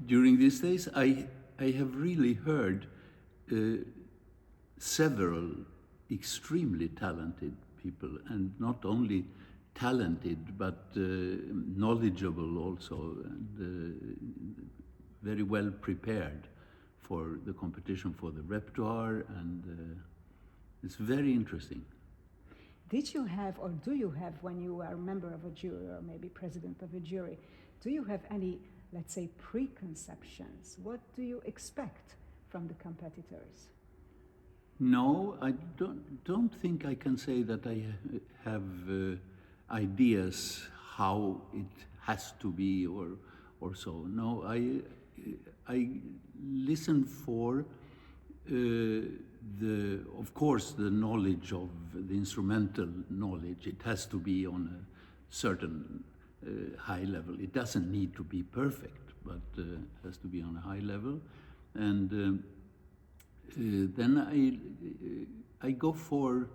During these days, I have really heard several extremely talented people, and not only talented, but knowledgeable also, and very well prepared for the competition, for the repertoire, and it's very interesting. Did you have, or do you have, when you are a member of a jury or maybe president of a jury, do you have any, let's say, preconceptions? What do you expect from the competitors? No, I don't think I can say that I have ideas how it has to be or so. No, I listen for of course, the knowledge of the instrumental knowledge. It has to be on a certain high level. It doesn't need to be perfect, but has to be on a high level. And then I go for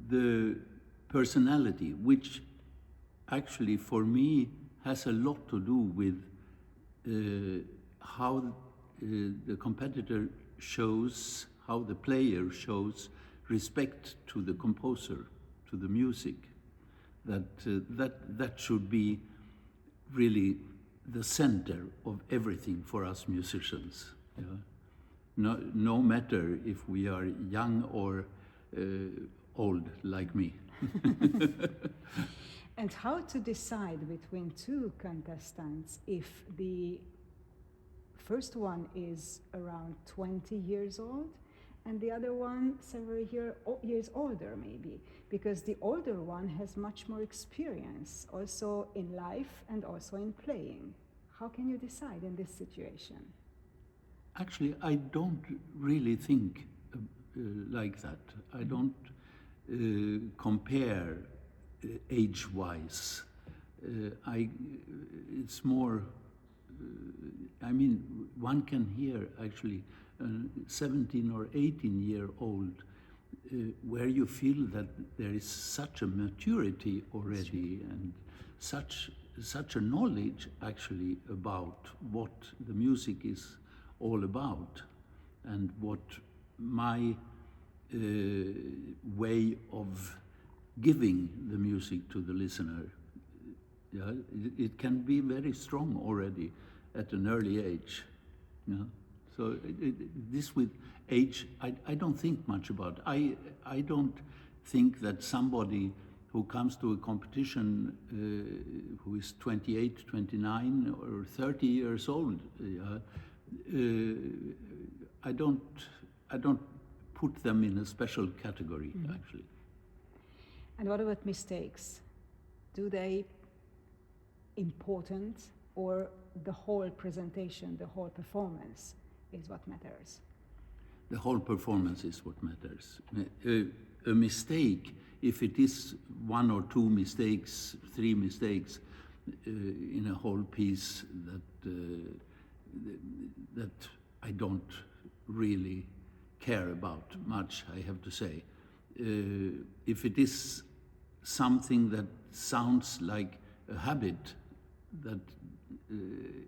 the personality, which actually for me has a lot to do with how the competitor shows, how the player shows respect to the composer, to the music. That should be really the center of everything for us musicians. Yeah? No matter if we are young or old like me. And how to decide between two contestants if the first one is around 20 years old and the other one several years older maybe, because the older one has much more experience also in life and also in playing. How can you decide in this situation? Actually, I don't really think like that. I don't compare age-wise. It's more, I mean, one can hear actually a 17 or 18-year-old where you feel that there is such a maturity already and such a knowledge actually about what the music is all about and what my way of giving the music to the listener. Yeah, it can be very strong already at an early age. Yeah? So this with age, I don't think much about. I don't think that somebody who comes to a competition who is 28, 29 or 30 years old, I don't put them in a special category, actually. And what about mistakes? Do they important, or the whole presentation, the whole performance is what matters? The whole performance is what matters. A mistake, if it is one or two mistakes, three mistakes in a whole piece that I don't really care about much, I have to say. If it is something that sounds like a habit that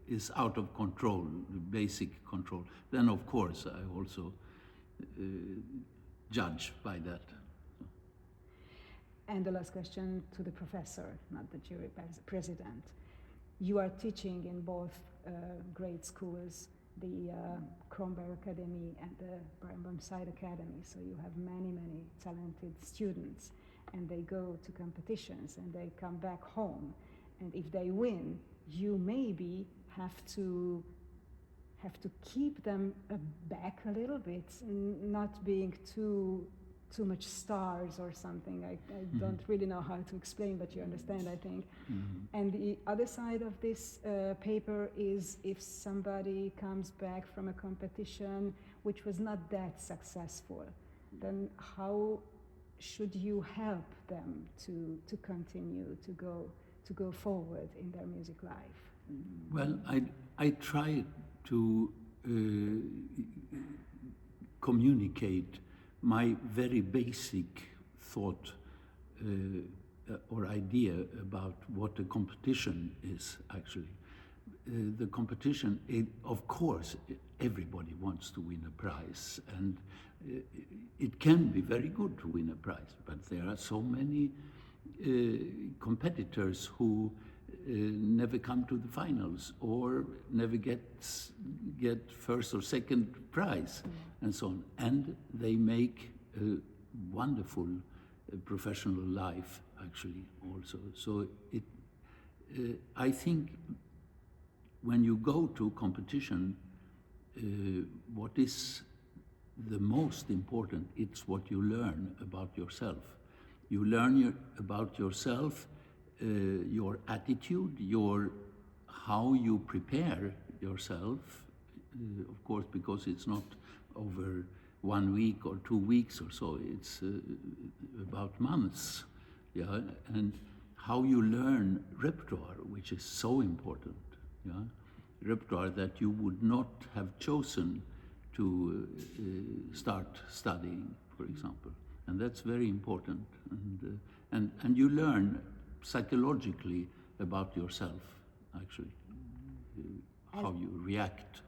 is out of control, basic control, then of course I also judge by that. And the last question to the professor, not the jury president. You are teaching in both grade schools, the Kronberg Academy and the Liszt Academy, so you have many, many talented students, and they go to competitions and they come back home, and if they win, you maybe have to keep them back a little bit, not being too much stars or something. I don't really know how to explain, but you understand, I think. And the other side of this paper is if somebody comes back from a competition which was not that successful, then how should you help them to continue to go forward in their music life? Well, I try to communicate my very basic thought or idea about what a competition is, actually. the competition, of course, everybody wants to win a prize, and it can be very good to win a prize, but there are so many competitors who never come to the finals or never get first or second prize, and so on. And they make a wonderful professional life, actually, also. So I think when you go to competition, what is the most important, it's what you learn about yourself. You learn about yourself, your attitude, how you prepare yourself, of course, because it's not over 1 week or 2 weeks or so, it's about months, yeah, and how you learn repertoire, which is so important, yeah, repertoire that you would not have chosen to start studying, for example, and that's very important, and you learn psychologically about yourself, actually, how you react.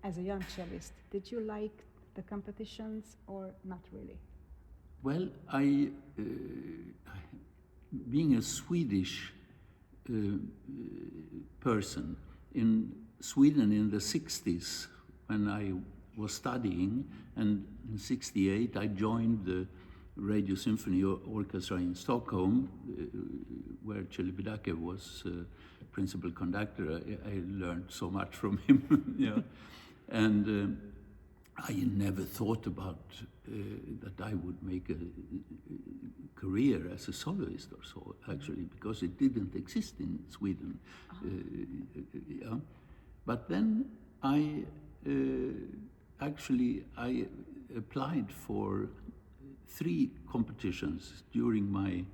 As a young cellist, did you like the competitions or not really? Well, being a Swedish person, in Sweden in the 60s, when I was studying, and in 68 I joined the Radio Symphony Orchestra in Stockholm, where Celibidache was principal conductor. I learned so much from him, yeah. And I never thought about that I would make a career as a soloist or so, actually, because it didn't exist in Sweden. Yeah. But then I applied for 3 competitions during my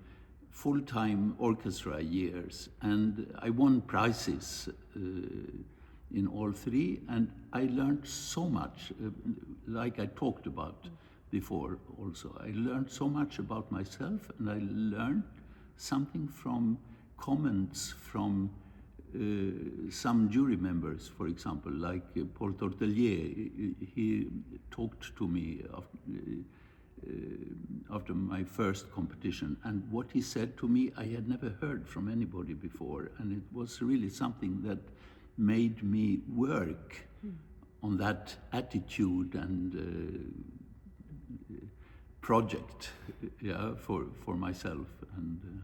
full-time orchestra years, and I won prizes in all 3, and I learned so much, like I talked about before also. I learned so much about myself, and I learned something from comments from some jury members, for example, like Paul Tortelier. He talked to me after my first competition, and what he said to me I had never heard from anybody before, and it was really something that made me work on that attitude and project, yeah, for myself, and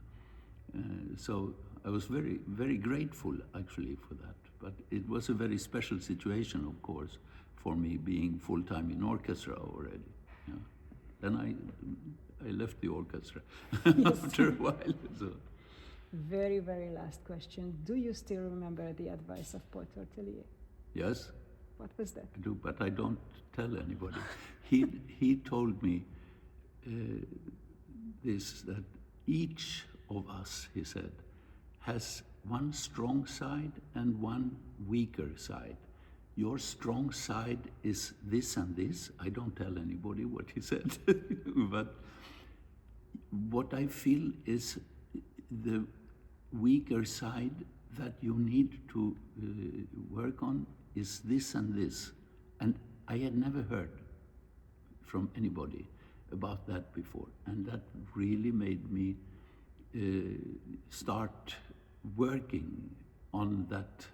so I was very, very grateful actually for that. But it was a very special situation, of course, for me being full-time in orchestra already. Yeah. Then I left the orchestra after a while. So. Very, very last question. Do you still remember the advice of Paul Tortelier? Yes. What was that? I do, but I don't tell anybody. He told me this, that each of us, he said, has one strong side and one weaker side. Your strong side is this and this. I don't tell anybody what he said, but what I feel is the weaker side that you need to work on is this and this. And I had never heard from anybody about that before. And that really made me start working on that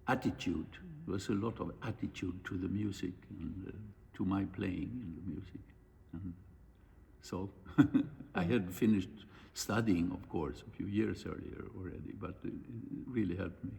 attitude. There was a lot of attitude to the music and to my playing in the music. And so I had finished studying, of course, a few years earlier already, but it really helped me.